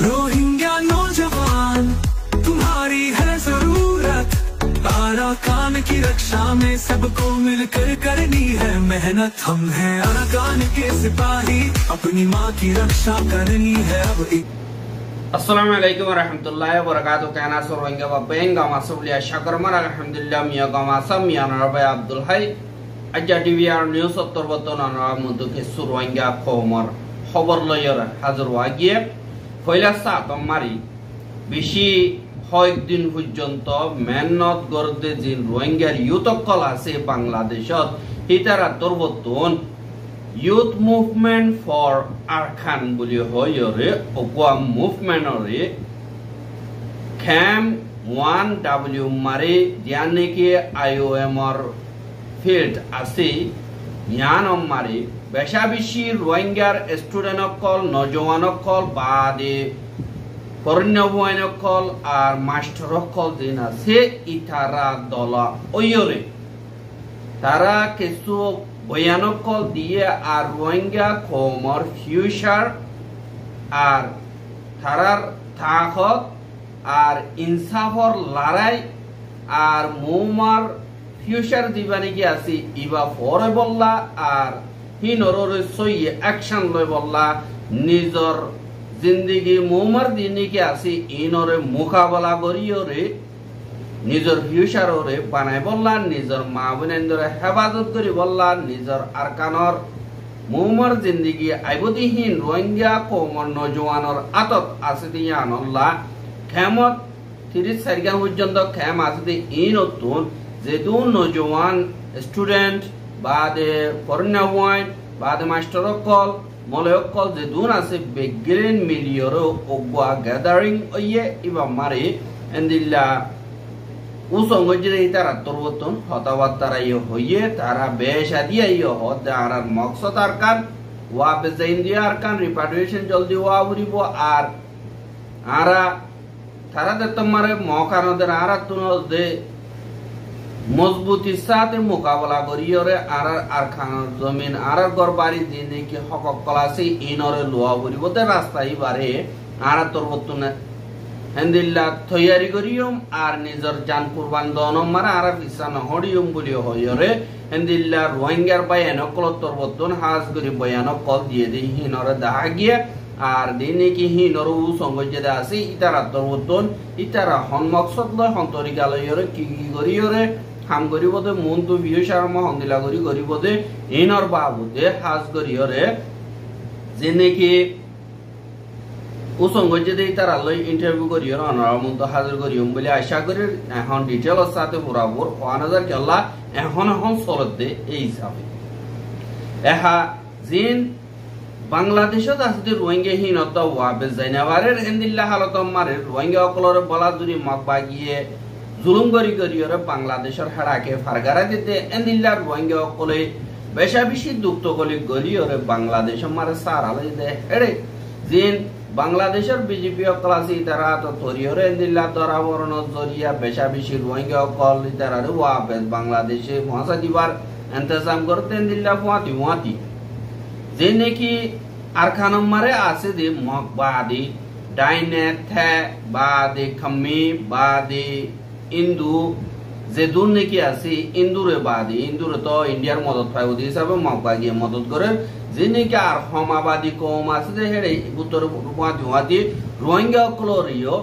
Rohingya नौजवान तुम्हारी है जरूरत, अराकान की रक्षा में सबको मिलकर करनी है मेहनत। हम हैं अराकान के सिपाही, अपनी माँ की रक्षा करनी है अब। Assalamualaikum warahmatullahi wabarakatuh. Kana Rohingya bapen gama sublia shakarmar alhamdulillah miya gama sam miya narabai Abdul Hai aja DVR news ottor boton anara mudu ke Rohingya khomar khobor loyer hazur wagie পয়লা সাতমারি বেশি কয়েকদিন পর্যন্ত মেহনত করতে যে রোহিঙ্গার ইউথকল আছে বাংলাদেশত হিতারা তরবতন youth movement for Arakan বলি হয়রে ওকোয়া মুভমেন্টরে Khem 1W মারে জানে কি IOM এর ফিল্ড আছে ইয়ানম মারে বেশা বেশি রোহিঙ্গার স্টুডেন্ট অকল নজওয়ান অকল বাদে কর্ণবয়ন অকল আর মাস্টার অকল দিন আছে ইতারা দলা ওয়রে তারা কিছু বয়ান অকল দিয়ে আর রোহিঙ্গা কমর ফিউচার আর তারার তাকত আর ইনসাফর লড়াই আর মুমার ফিউচার দিবানি কি আছে ইবা ফরে বললা আর হিনরে সই অ্যাকশন লয় বললা নিজর জিন্দেগি মুমার দিনে কি আছে ইনরে মোকাবেলা করিওরে নিজর ফিউচাররে বানাই বললা নিজর মা বোনেন্দরে হেফাজত করি বললা নিজর আরকানর মুমার জিন্দেগি আইবদিহীন রোহিঙ্গা কমর নজওয়ানর আতত আছে দিয়া আনল্লা খেমত 30 সারিগান পর্যন্ত খেম আছে দি ইনতুন যেদুন নজওয়ান স্টুডেন্ট বাদে পর্ণাওয়ান বাদে মাস্টার অকল মলয়কল যেদুন আছে বেগিলেন মিলিয়র ওগা গ্যাদারিং ওয়ে ইবা মারে এন্দিল্লা উসঙ্গজরে তারা তরবতন হতাবাত্তারা হইয়ে তারা বেশা দিয়ে হদ আর মকসদ আরকান ওয়া বেজাইন দিয়ে আরকান রিপাট্রিয়েশন জলদি ওয়া উরিব আর আরা তারা দে তোমারে মকানদের আরা তুনো দে মজবুতির সাথে মোকাবেলা করিয়রে আর আরখানের জমিন আর ঘর বাড়ি দিনে কি হক কলাসি ইনরে লোয়া বরিবতে রাস্তায় বারে আর তরবতনে হেন্দিল্লা তৈয়ারি করিয়ম আর নিজর জান কুরবান দনম মারা আর বিছানা হড়িয়ম বলি হয়রে হেন্দিল্লা রোহিঙ্গার বায়ানকল তরবতন হাজ করি বায়ানকল দিয়ে দি হিনরে দাহা গিয়ে আর দিনে কি হিনর উ সংগজে আছে ইতারা তরবতন ইতারা হন মকসদ লয় হন্তরিকালয়রে কি করিয়রে কাম করিব দে মন তো বিয়সার মহন্দিলা করি করিব দে ইনর বাবু দে হাজ করিয়রে যেনে কি উসঙ্গজে দে তারা লই ইন্টারভিউ করিয়র অনারা মন তো হাজির করিয়ম বলে আশা করি এখন ডিটেইলস সাথে বরাবর 1000 কেলা এখন চলত দে এই হিসাবে এহা জিন বাংলাদেশত আছে রোহিঙ্গা হীনতা ওয়াবে জাইনাবারের এন্দিল্লা হালত মারে রোহিঙ্গা অকলরে বলা জুরি মক বাগিয়ে জুলুম করিয়রে বাংলাদেশের হাড়াকে ফারগারা দিতে এন্দিল্লা রোহিঙ্গা অকলে বেশা বেশি দুঃখ কলি গরিয়রে বাংলাদেশ মারে সারালে দে হেড়ে জিন বাংলাদেশের বিজেপি অকল আছে তারা তো তরিয়রে এন্দিল্লা দরাবরণ জরিয়া বেশা বেশি রোহিঙ্গা অকল তারা ওয়াবে বাংলাদেশে পৌঁছা দিবার ইন্তজাম করতে এন্দিল্লা ফুয়াতি যে নাকি আরখানম মারে আছে দে মক বাদে ডাইনে থে বাদে খাম্মি বাদে ইন্দু যে দুন নাকি আছে ইন্দুরে বাদে ইন্দুরে তো ইন্ডিয়ার মদত পাইব হিসাবে মক বাগিয়ে মদত করে যে নাকি আর হমাবাদী কম আছে যে হেড়ে উত্তর গুয়াহাটি রোহিঙ্গা কলরিও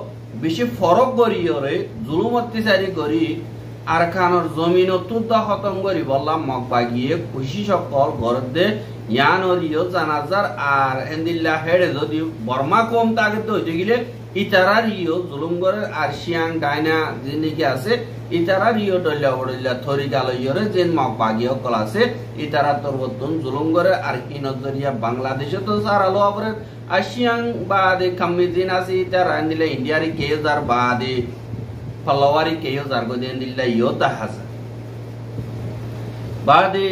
বেশি ফরক করিয়রে জুলুম অত্যাচারী করি আরখানর জমিন তুদ্দা খতম করি বললাম মক বাগিয়ে খুশি সকল ঘরতে ইয়ানরিও জানাজার আর এন্দিল্লা হেড়ে যদি বর্মা কম তাকে তো হইতে গেলে ইতারা রিও জুলুম করে আর শিয়াং ডাইনা যে নাকি আছে ইতারা রিও ডল্লা বড়ল্লা থরি গালইয়রে যে মক বাগিয়ে কল আছে ইতারা তরবতন জুলুম করে আর কি নজরিয়া বাংলাদেশে তো সারা লো আপরে আর শিয়াং বাদে কাম্মি দিন আছে ইতারা এন্দিল্লা ইন্ডিয়ারি কেজার বাদে ফলোয়ারি কেজার গদে এন্দিল্লা ইয়োতা হাজা বাদে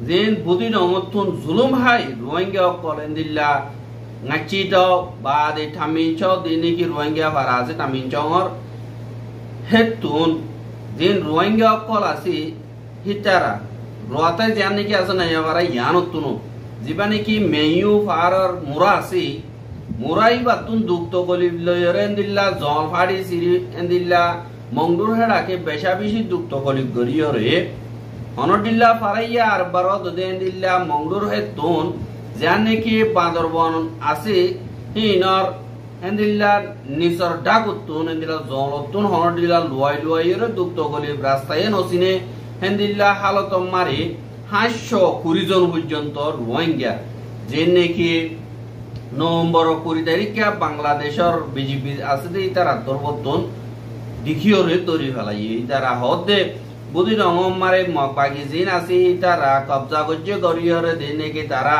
যেন বুদিন অমতুন জুলুম হাই রোহিঙ্গা কলেন্দিল্লা ngachi to ba de tamin cho dini ki Rohingya farase tamin chongor hetun din Rohingya kolasi hitara roata janne ki asana yavara yanutunu jibane ki meyu farar murasi মুরাই বাতুন দুক্ত গলিব লয়রে এন্দিল্লা জল ফাড়ি সিরি এন্দিল্লা মংডুর হেড়াকে বেশা বেশি দুক্ত গলিব গরিয়রে অনডিল্লা ফারাইয়া আর বারদ দেন্দিল্লা মংডুর হেতুন জানে কি বাঁদরবন আছে হিনর এন্দিল্লা নিসর ডাকুতুন এন্দিল্লা জলতুন হনডিল্লা লুয়াই লুয়াইরে দুক্ত গলিব রাস্তায় নসিনে এন্দিল্লা হালত মারি 520 জন পর্যন্ত রোহিঙ্গা যে নাকি নভেম্বর 20 তারিখে বাংলাদেশের বিজেপি আছে তারা দরবতন দেখিওরে তৈরি ফেলাই তারা হদে বুদ্ধি রঙমারে মকবাগি জিন আছে তারা কবজা গজ্জে গরিয়রে দে নাকি তারা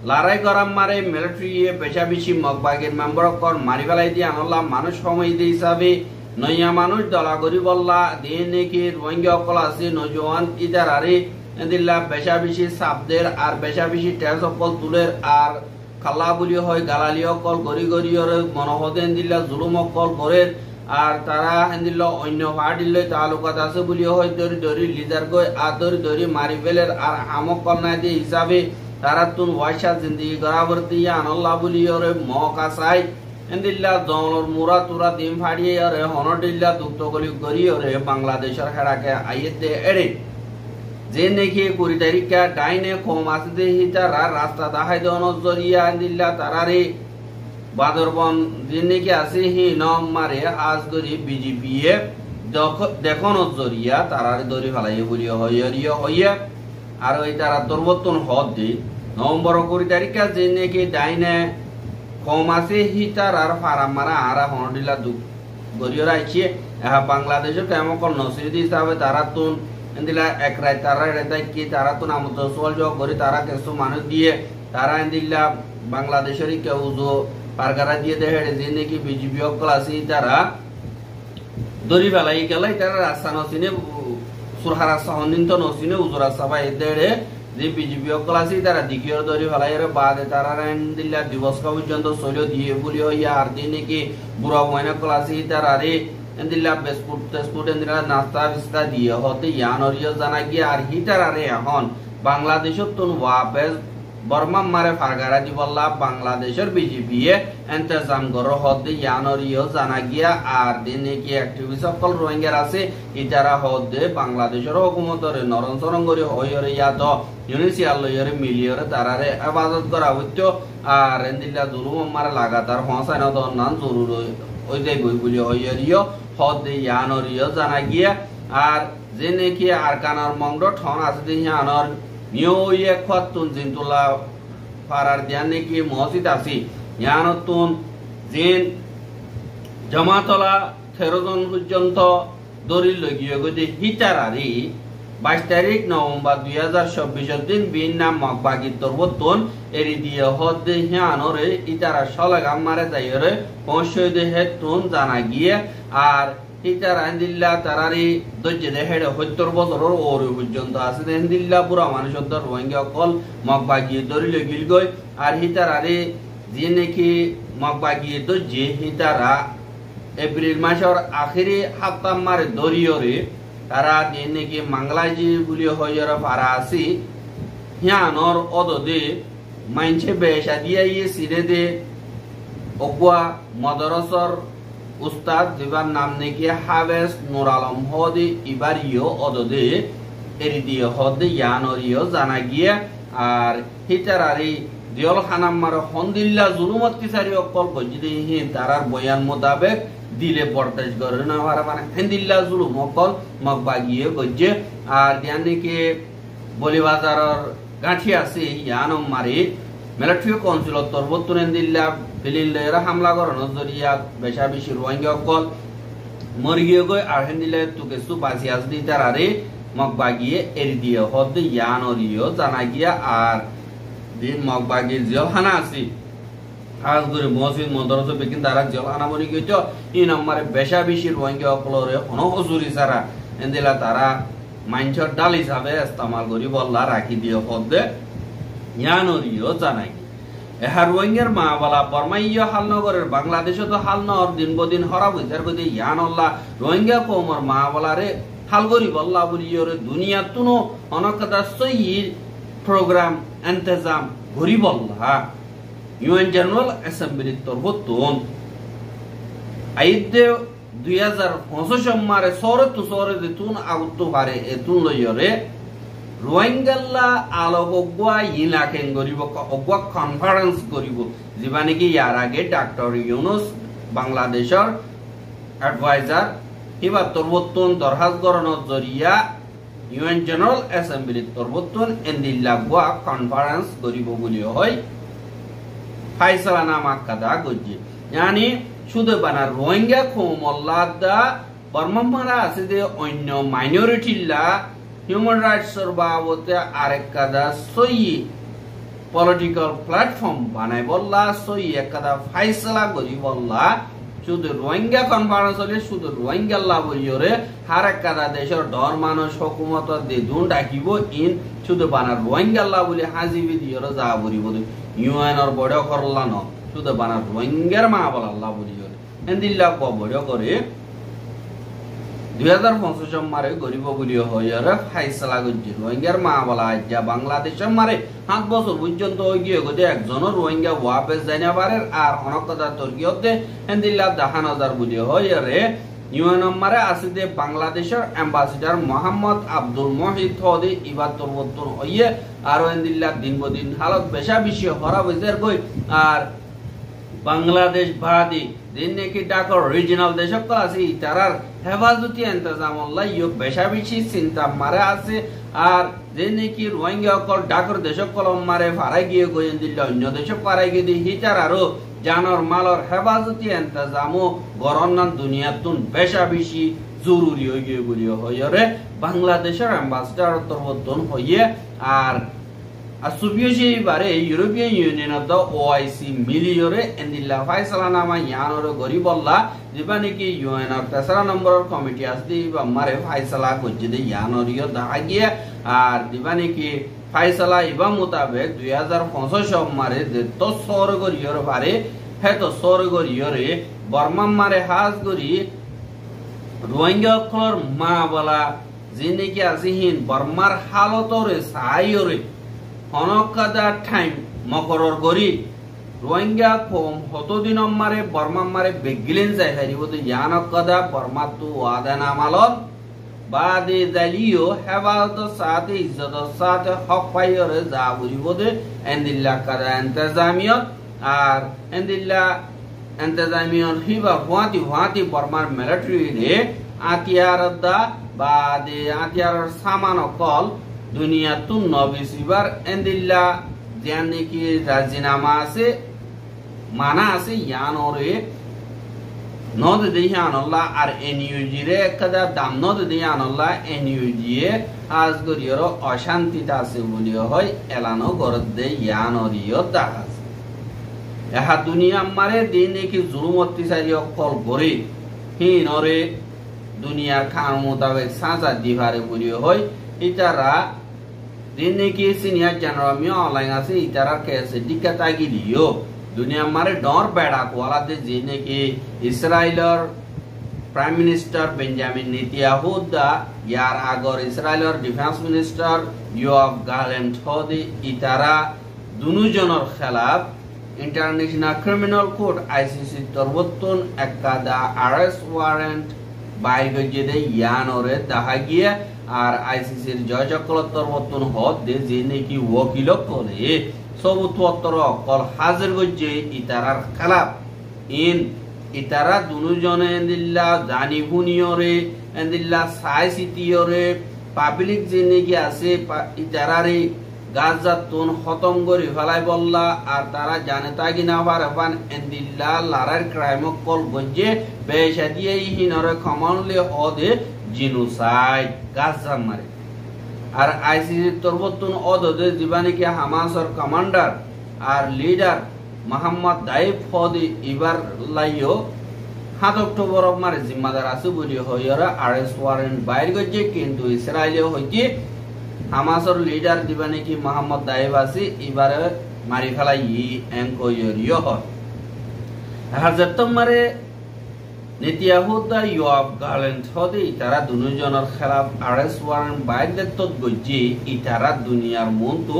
লড়াই করার মারে মিলিটারি পেশা বেশি মকবাগের মেম্বার কর মারি ফেলাই দিয়ে আনলা মানুষ সময় দিয়ে হিসাবে নইয়া মানুষ দলা করি বললা দিয়ে নাকি রোহিঙ্গা অকল আছে নজওয়ান ইতার আরে এদিল্লা বেশা বেশি সাবদের আর বেশা বেশি ট্যাক্স অকল তুলের আর খালা বলি হয় গালালি অকল গরি গরিয়রে মনহদে এদিল্লা জুলুম অকল করের আর তারা হেন্দিল্লা অন্য পার্টিলে তালুকাত আছে বলি হয় দরি দরি লিডার গই আর দরি দরি মারি ফেলের আর আমক কন্যা দিয়ে হিসাবে তারা তুন ওয়াইসা জিন্দিগি গড়াবর্তি আনল্লা বলি ওরে মকা চাই এন্দিল্লা জংলর মুরা তুরা দিম ফাড়িয়ে ওরে হনডিল্লা দুক্ত গলি গরি ওরে বাংলাদেশের হেড়াকে আইয়েতে এড়ে যে নাকি 20 তারিখে ডাইনে কম আছে তারা রাস্তা দাহাই দেওয়ানোর জরিয়া এন্দিল্লা তারারে বাদরবন যে নাকি আছে হি নম মারে আজ ধরি বিজেপি দেখানোর জরিয়া তারারে ধরি ফেলাই বলি হইয়া আর ওই তারা দরবর্তন হদ দি নভেম্বর 20 তারিখে যে নাকি ডাইনে কম আছে হি তারার ফারাম মারা আর হনডিল্লা গরিয়রা আইছে বাংলাদেশের কেমন নসিদি হিসাবে তারা তুন এন্দিলা এক রাত তারা রেতাই কি তারা তুন আমত সোল জগ করি তারা কিছু মানুষ দিয়ে তারা এন্দিলা বাংলাদেশেরই কেউ পারগারা দিয়ে দেখে যে নাকি বিজেপি অকল আছে তারা দরি বেলাই গেলাই তারা রাস্তা নসিনে সুরহা রাস্তা হনিন্ত নসিনে উজুর রাস্তা পাই দেড়ে যে বিজেপি অকল আছে তারা দিকিওর দরি বেলাই বাদে তারা এন্দিলা দিবস পর্যন্ত চলে দিয়ে বলি হইয়া আর যে নাকি বুড়া ময়না অকল আছে তারা রে এন্দিল্লা বিস্কুট এন্দিল্লা নাস্তা বিস্তা দিয়ে হতে ইয়ানরিয় জানা গিয়ে আর হিটার আরে এখন বাংলাদেশের তুন ওয়াপেস বর্মা মারে ফারগারা দিবল্লা বাংলাদেশের বিজেপি ইন্তজাম গর হতে ইয়ানরিয় জানা গিয়া আর দিনে কি অ্যাক্টিভিস্ট সকল রোহিঙ্গার আছে ইতারা হতে বাংলাদেশের হুকুমতরে নরম সরঙ্গরি হইরে ইয়াত ইউনিসিয়াল লইরে মিলিয়রে তারারে ইবাদত করা হইতো আর এন্দিল্লা জুলুম মারে লাগাতার হসাইনা দন্নান জরুরি ওই যে বই বলি হইরিও হদে ইয়ানরিও জানা গিয়া আর যে নাকি আর কানার মংড ঠন আছে দিহি আনর নিও ইয়ে খতুন জিনতুলা ফারার দিয়ান নাকি মসজিদ আছে ইয়ানতুন জিন জামাতলা 13 জন পর্যন্ত দরিল লগিয়ে গদে হিতারারি 22 তারিখ নভেম্বর 2024 দিন বিন নাম মকবাগি তরবতন এরি দিয়ে হদে হিয়ানরে ইতারা সলাগাম মারে যাইরে পৌঁছে দেহে তুন জানা গিয়ে আর ইতারা এন্দিল্লা তারারি দজ্জে দেহে 70 বছরের ওরে পর্যন্ত আছে এন্দিল্লা পুরা মানুষের রোহিঙ্গা কল মকবাগি দরিল গিল গই আর হিতারারে যে নাকি মকবাগি দজ্জে হিতারা এপ্রিল মাসের আখেরি হাপ্তাহ মারে দরিয়রে তারা দিন নাকি মাংলাজি বলি হইয়ার পারা আছি হিয়ানর অদদে মাইনছে বেশা দিয়া ইয়ে সিরে দে অগুয়া মদরসর উস্তাদ দিবার নাম নাকি হাবেস নুর আলম হদে ইবারিও অদদে এরি দিয়ে হদে ইয়ানরিও জানা গিয়ে আর হিতারারি দিয়ল খানাম মার হন্দিল্লা জুলুমত কিসারি অকল গজিদে হি তারার বয়ান মোতাবেক দিলে বরদাস করে না মানে হেন্দিল্লা জুলুম অকল মকবাগিয়ে গজ্জে আর দিয়ান নাকি বলিবাজারের গাঁঠি আছে ইয়ানম মারি মিলিটারি কাউন্সিল তরবতুন হেন্দিল্লা বিলিলেরা হামলা করানোর জরিয়া বেশা বেশি রোহিঙ্গা অকল মরিয়ে গই আর হেন্দিল্লা তুকে সুপাসি আস দি তারারে মকবাগিয়ে এরি দিয়ে হদ ইয়ানরিও জানা গিয়া আর দিন মকবাগির জেলখানা আছে খাস করে মসজিদ মদরসা বেকিন তারা জেলখানা বনি গেছো এই নম্বরে বেশা বেশি রোহিঙ্গা অকলরে অনহজুরি সারা এন্দিলা তারা মাইনছর ডাল হিসাবে ইস্তেমাল করি বল্লা রাখি দিয়ে হদে ইয়ানরিও জানাই এহার রোহিঙ্গার মা বলা বর্মাইয়া হালনগরের বাংলাদেশে তো হালনগর দিন বদিন হরা বুঝার গদি ইয়ানল্লা রোহিঙ্গা কৌমর মা বলারে হালগরি বল্লা বলিয়রে দুনিয়া তুনো অনকতা সই প্রোগ্রাম ইন্তজাম ঘুরি বল্লা ইউএন জেনারেল অ্যাসেম্বলির তরফতুন আইদে 2025 মারে সরে দিতুন আউটু পারে এতুন লইরে রোহিঙ্গাল্লা আলোগোয়া ইলাকেন গরিব অগোয়া কনফারেন্স গরিব যেবানি কি ইয়ার আগে ডক্টর ইউনুস বাংলাদেশের অ্যাডভাইজার হিবা তরবতুন দরহাজ গরণত জরিয়া ইউএন জেনারেল অ্যাসেম্বলির তরবতুন এন্দিল্লাগোয়া কনফারেন্স গরিব বলি হয় ফাইসলা নামা কাদা গজ্জি यानी শুধু বানা রোহিঙ্গা কোমল্লাদা বর্মামারা আছে যে অন্য মাইনরিটিলা হিউম্যান রাইটস এর বাবতে আরেক কাদা সই পলিটিক্যাল প্ল্যাটফর্ম বানাই বললা সই একদা ফাইসলা গরি বললা শুধু রোহিঙ্গা কনফারেন্স হলে শুধু রোহিঙ্গা লাভ হইরে হারেক কাদা দেশের ডর মানুষ হুকুমত দে দুন ডাকিব ইন শুধু বানা রোহিঙ্গা লাভ বলে হাজিবি দিয়র যা বলিব ইউএন এর বড় করলা ন শুধু বানা রোহিঙ্গার মা বলা আল্লাহ বলি এন্দিল্লা বড় করে 2025 মারে গরিব বলি হইরে ফাইসলা গজ্জি রোহিঙ্গার মা বলা যা বাংলাদেশের মারে 7 বছর পর্যন্ত গিয়ে গদে একজন রোহিঙ্গা ওয়াপস যাইনা পারে আর অনকদা তুর্কিয়তে এন্দিল্লা 10,000 বলি হইরে ইউএন মারে আছে যে বাংলাদেশের অ্যাম্বাসিডর মোহাম্মদ আব্দুল মুহিত হদি ইবা তরবতুন হইয়ে আর এন্দিল্লা দিন হালত বেশা বেশি হরা বইজার কই আর বাংলাদেশ বাদী দিন নাকি ডাকর রিজিনাল দেশক আছে তারার হেফাজতি ইন্তজাম আল্লাহ ইয়ো বেশা বেশি চিন্তা মারে আছে আর দিন নাকি রোহিঙ্গা কল ডাকর দেশক কলম মারে ফারাই গিয়ে গইন দিল অন্য দেশক ফারাই গিয়ে দি হিতার আরো জানর মালর হেফাজতি ইন্তজামও গরনান দুনিয়াতুন বেশা বেশি জরুরি হয়ে গিয়ে বলি হইরে বাংলাদেশের অ্যাম্বাসিডর তরবতুন হইয়ে আর আসুবিয়জি বারে European Union of the OIC মিলিয়রে এন্দিল্লা ফাইসলা নামা ইয়ানর গরিবল্লা যেবানি কি ইউএন এর 3 নম্বরের কমিটি আসদি বা মারে ফাইসলা গজ্জি দে ইয়ানরিয় দাগিয়ে আর দিবানি কি ফাইসলা ইবা মোতাবেক 2025 মারে যে তো সরগরিয়র বারে হে তো সরগরিয়রে বর্মা মারে হাজ গরি রোহিঙ্গা কলর মা বলা যিনি কি আসিহিন বর্মার হালতরে সাইয়রে অনকাদা টাইম মকরর গরি রোহিঙ্গা কম হতদিন মারে বর্মা মারে বেগিলেন যাই হারিব তো ইয়ানকাদা বর্মা তু ওয়াদানা মালন বাদে জালিও হেফাজত সাথে ইজ্জত সাথে হক পাইরে যা বুঝিব দে এন্দিল্লা কাদা ইন্তজামিয়ত আর এন্দিল্লা ইন্তজামিয়ত হিবা হুয়াতি বর্মার মিলিটারি রে আতিয়ার দা বাদে আতিয়ার সামান কল দুনিয়া তুন নবিসিবার এন্দিল্লা জানি কি রাজিনামা আছে মানা আছে ইয়ানরে নদ দেহানল্লাহ আর এনইউজি রে কদা দাম নদ দেহানল্লাহ এনইউজি এ আজ গরিয়র অশান্তিতা আছে বলি হয় এলানো গরদ দে ইয়ানরিয় দাহাজ এহা দুনিয়া মারে দিন কি জুলুম অত্যাচারী কল গরি হিনরে দুনিয়ার খান মোতাবেক সাজা দিভারে বলি হয় ইতারা দিন কি সিনিয়র জেনারেল মি অনলাইন আছে ইতারা কেসে দিকাতা গিলিও দুনিয়া মারে ডর বেড়া কোয়ালা দে জিনে কি ইসরায়েলের প্রাইম মিনিস্টার বেঞ্জামিন নেতানিয়াহু দা ইয়ার আগর ইসরায়েলের ডিফেন্স মিনিস্টার ইয়োআভ গালেন্ট হদি ইতারা দুনুজনের খেলাফ ইন্টারন্যাশনাল ক্রিমিনাল কোর্ট আইসিসি তরবতুন একাদা আরেস্ট ওয়ারেন্ট বাইর গজে দে ইয়ানরে দাহা গিয়ে আর আইসিসির জয় চক্রবর্তী তরবতুন হদ দে জিনে কি ওকিল করে সবুতর অকল হাজির গজ্জে ইতারার খেলাফ ইন ইতারা দুজনে এন্দিল্লা জানি ভুনিয়রে এন্দিল্লা সাই সিটিয়রে পাবলিক জিনে কি আছে ইতারারে গাজাতুন খতম করে ফেলাই বললা আর তারা জানে তাগি না পারে পান এন্দিল্লা লারার ক্রাইম কল গজ্জে বেশা দিয়ে হিনরে কমনলি হদে জিনোসাইড গাজা মারে আর আইসিসি তরবতুন অদদে জীবানি কি হামাসর কমান্ডার আর লিডার মোহাম্মদ দাইফ ফদি ইবার লাইও 7 অক্টোবর মারে জিম্মাদার আছে বলি হইরা আরেস্ট ওয়ারেন্ট বাইর গজে কিন্তু ইসরায়েলে হইছে হামাসর লিডার দিবানি কি মোহাম্মদ দাইফ আছে ইবারে মারি ফেলাই এনকোয়রিও হয় হাজার মারে নেতানিয়াহু দা ইয়োআভ গালেন্ট হদি ইতারা দুজনের খেলাফ আরেস্ট ওয়ারেন্ট বাইর দেতত গজ্জি ইতারা দুনিয়ার মন তো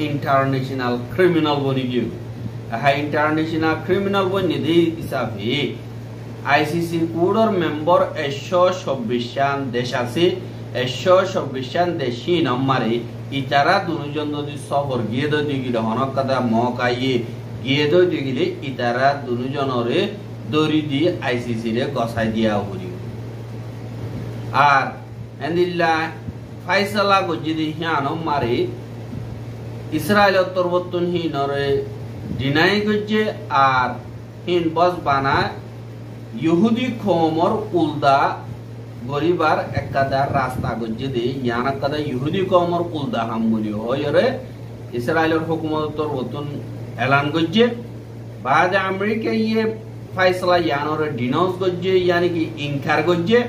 ইন্টারন্যাশনাল ক্রিমিনাল বনি গিয়ে ইন্টারন্যাশনাল ক্রিমিনাল বন্যদি হিসাবে আইসিসি কোডর মেম্বার 126 দেশ আছে 126 দেশি নম্বরে ইতারা দুজন যদি সফর গিয়ে দই গিলে হনকাদা মকাইয়ে গিয়ে দই গিলে ইতারা দুজনরে দড়ি দিয়ে আইসিসি রে গসাই দিয়া হরি আর এন্দিল্লা ফাইসালা গজিদি হিয়ানো মারে ইসরায়েল তরবতুন হিনরে ডিনাই গজে আর হিন বস বানা ইহুদি খোমর উলদা গরিবার একাদার রাস্তা গজে দে ইয়ান একাদা ইহুদি খোমর উলদা হাম বলি হয়রে ইসরায়েলের হুকুমত তরবতুন এলান গজে বাদ আমেরিকা ইয়ে ফাইসলা ইয়ানরে ডিনাউন্স গজে यानी कि ইনকার গজে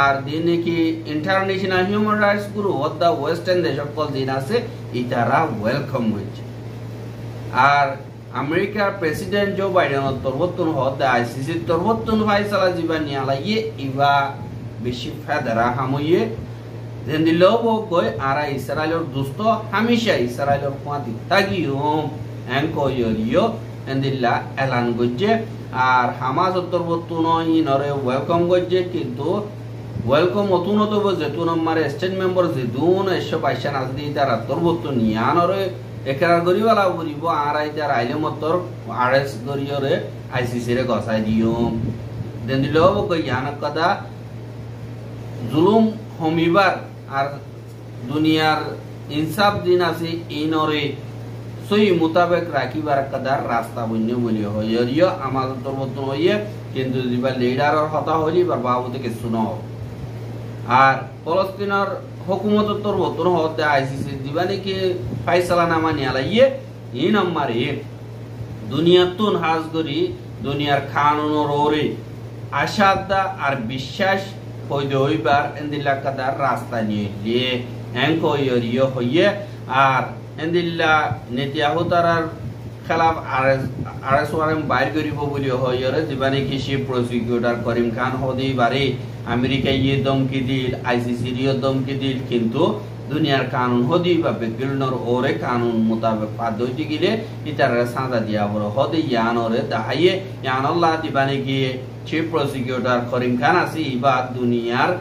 আর দিনে কি international human rights group of the western দেশ সকল দিন আছে ইতারা ওয়েলকাম হয়েছে আর আমেরিকার প্রেসিডেন্ট জো বাইডেন তরবতুন হদ আইসিসি তরবতুন ফাইসালা জীবন নিয়ালাইয়ে ইবা বেশি ফায়দা হামইয়ে দেন লোব কই আরা ইসরায়েলের দুস্ত হামেশা ইসরায়েলের কোয়াতি তাগিয়ম এনকো ইয়রিও এন্দিল্লা এলান গজে আর হামাস তরবতুন ইনরে ওয়েলকাম গজে কিন্তু ওয়েলকাম অতুনত যেতুন মারে স্টেট মেম্বার যেতুন 125 আসদি তারা তরবতুন ইয়ানরে একরার গরিবালা বলিব আরাই তার আইলে মতর আরএস গরিয়রে আইসিসি রে গসাই দিয়ম দেন দিলো কইয়ান কদা জুলুম হমিবার আর দুনিয়ার ইনসাফ দিন আছে ইনরে সই মোতাবেক রাখিবার কদার রাস্তা বন্য বলি হইরিও আমার তরবতুন হইয়ে কিন্তু দিবা লিডারর হতা হলি বার বাবুতে কিছু ন আর ফলস্তিনের হুকুমত তরবতুন হতে আইসিসি দিবানি কি ফাইসালা নামা নিয়ালাইয়ে এই নম্বরে দুনিয়াতুন হাজ করি দুনিয়ার কানুনের ওরে আশাদা আর বিশ্বাস হইতে হইবার এন্দিল্লা কাদার রাস্তা নিয়ে এঙ্কো ইয়রিও হইয়ে আর এন্দিল্লা নেতিয়াহু তারার খেলাফ আরএস ওয়ারেম বাইর করিব বলি হইরে দিবানি কি চিফ প্রসিকিউটর করিম খান হদি বারে আমেরিকা ইয়ে দমকি দিল আইসিসি রিও দমকি দিল কিন্তু দুনিয়ার কানুন হদি বা বেগিলনর ওরে কানুন মোতাবেক পাদইতে গিলে ইতারে সাজা দিয়া বড় হদি ইয়ানরে দাহাইয়ে ইয়ানাল্লাহ দিবানি কি চিফ প্রসিকিউটর করিম খান আছে ইবা দুনিয়ার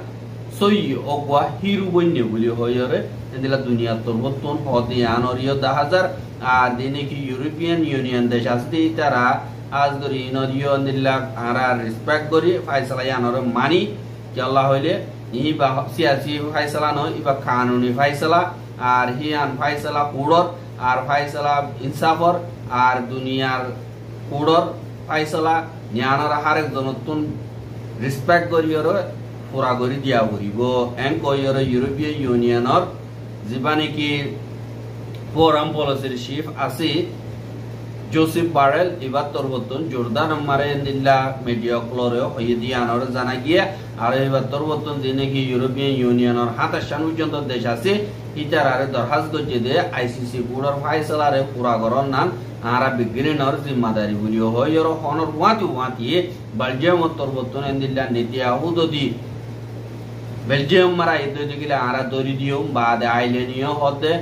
সই অগwa হিরু বন্যে বলি হইরে এদিলা দুনিয়ার তরবতুন হদি ইয়ানরিও 10000 আর দিনে কি ইউরোপিয়ান ইউনিয়ন দেশ আছে তারা আজ করি ইনরিও নিল্লা আরা রেসপেক্ট করি ফাইসালা ইয়ানরে মানি কি আল্লাহ হইলে ইবা সিয়াসি ফাইসালা নয় ইবা কানুনি ফাইসালা আর হিয়ান ফাইসালা কুড়র আর ফাইসালা ইনসাফর আর দুনিয়ার কুড়র ফাইসালা জ্ঞানর হারেক জনতুন রেসপেক্ট করিয়র পুরা করি দিয়া করিব এন কইয়র ইউরোপীয় ইউনিয়নর যিবানি কি ফোরাম পলিসির চিফ আছে জোসেফ বারেল ইবার তরবতুন জোরদার মারে নিল্লা মিডিয়া ক্লোরে হয়ে দিয়ানর জানা গিয়ে আর ইবার তরবতুন দিনে কি ইউরোপিয়ান ইউনিয়নের 27 পর্যন্ত দেশ আছে ইতার আরে দরখাস্ত করছে দে আইসিসি কোডর ফাইসালারে পুরা করন নান আরা বিগিনর জিম্মাদারি বলিও হয়র হনর ওয়াতি বেলজিয়াম তরবতুন নিল্লা নেতিয়াহু দদি বেলজিয়াম মারা ইদে দিগিলা আরা দরি দিও বাদ আইলেনিও হতে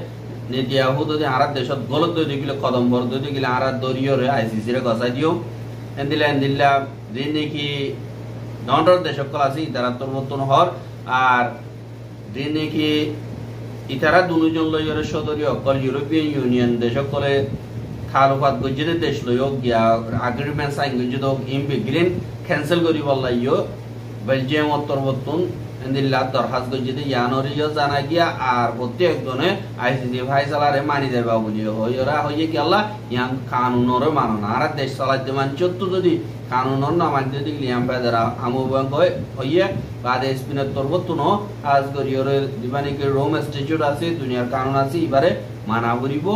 নেতিয়াহু যদি আরা দেশত গলত দই গিলে কদম বর দই গিলে আরা দরিও রে আইসিসি রে গসাই দিও এন্দিলা দিনে কি নন্ডর দেশক আছে ইতারা তরবতুন হর আর দিনে কি ইতারা দুজন লইরে সদরীয় অকল ইউরোপিয়ান ইউনিয়ন দেশক করে খালুফাত গজে দেশ লইও গিয়া এগ্রিমেন্ট সাইন গজে দো ইমগ্রেন্ট ক্যান্সেল করি বললাইও বেলজিয়াম তরবতুন এন্দিল্লা দরখাস্ত গজে ইয়ানরিও জানা গিয়া আর প্রত্যেক জনে আইসিসি ফাইসালারে মানি যাবা বলি হইরা হইয়ে কি আল্লাহ ইয়ান কানুনরে মাননা আর দেশ চালাইতে মানছত যদি কানুনর না মানতে দিলি ইয়াম পেদারা আমুবাং হইয়ে বাদে স্পিনের তরবতুন আজ গরিয়রে দিবানিকে রোম স্ট্যাচুট আছে দুনিয়ার কানুন আছে এবারে মানা করিব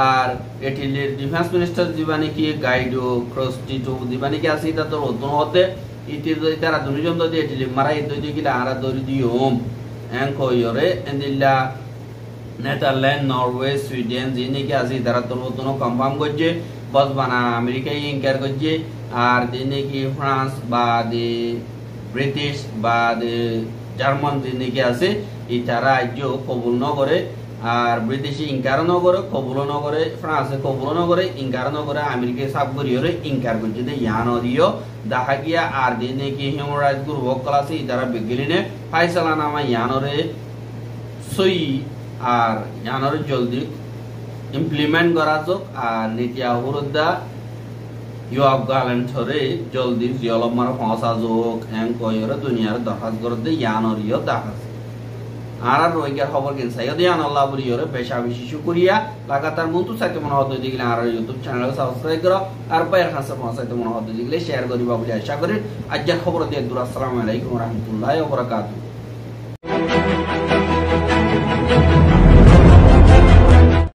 আর এটিলের ডিফেন্স মিনিস্টার দিবানি কি গাইডো ক্রসটিটো দিবানি কি আছে এটা তো রতন হতে ইতি যদি তারা দুজন যদি এটিলে মারাই দই গিলা আরা দরি দিওম এনকো ইয়রে এন্দিল্লা নেদারল্যান্ড নরওয়ে সুইডেন যিনি কি আছে তারা তো রতন কনফার্ম করছে বস বানা আমেরিকা ইনকার করছে আর দিনে কি ফ্রান্স বা দি ব্রিটিশ বা দি জার্মান যিনি কি আছে ইতারা আজ কবুল ন করে আর ব্রিটিশ ইনকার নগরে কবুল নগরে ফ্রান্সে কবুল নগরে ইনকার নগরে আমেরিকা সাব করিয়রে ইনকার করছে যে ইয়ানরিও দেখা গিয়া আর দিনে কি হিউম্যান রাইটস গ্রুপ ক্লাসে ইদারা বিগলিনে ফাইসালা নামা ইয়ানরে সই আর ইয়ানরে জলদি ইমপ্লিমেন্ট করা যোগ আর নীতি আহুরদা ইউ আফগানরে জলদি জিয়লম মার পৌঁছা যোগ এং কয়রে দুনিয়ার দরখাস্ত করতে ইয়ানরিও দেখাছে আর রোহিঙ্গার খবর কিন সাইয়দ ইয়ান আল্লাহ বলিয়রে বেশা বেশি শুকরিয়া লাগাতার মন্তু সাইতে মনে হতে দিগলে আর ইউটিউব চ্যানেল সাবস্ক্রাইব করো আর পায়ের খাসে পৌঁছাইতে মনে হতে দিগলে শেয়ার করিবা বলে আশা করি আজকের খবর দিয়ে দূর আসসালামু আলাইকুম ওয়া রাহমাতুল্লাহি ওয়া বারাকাতুহু।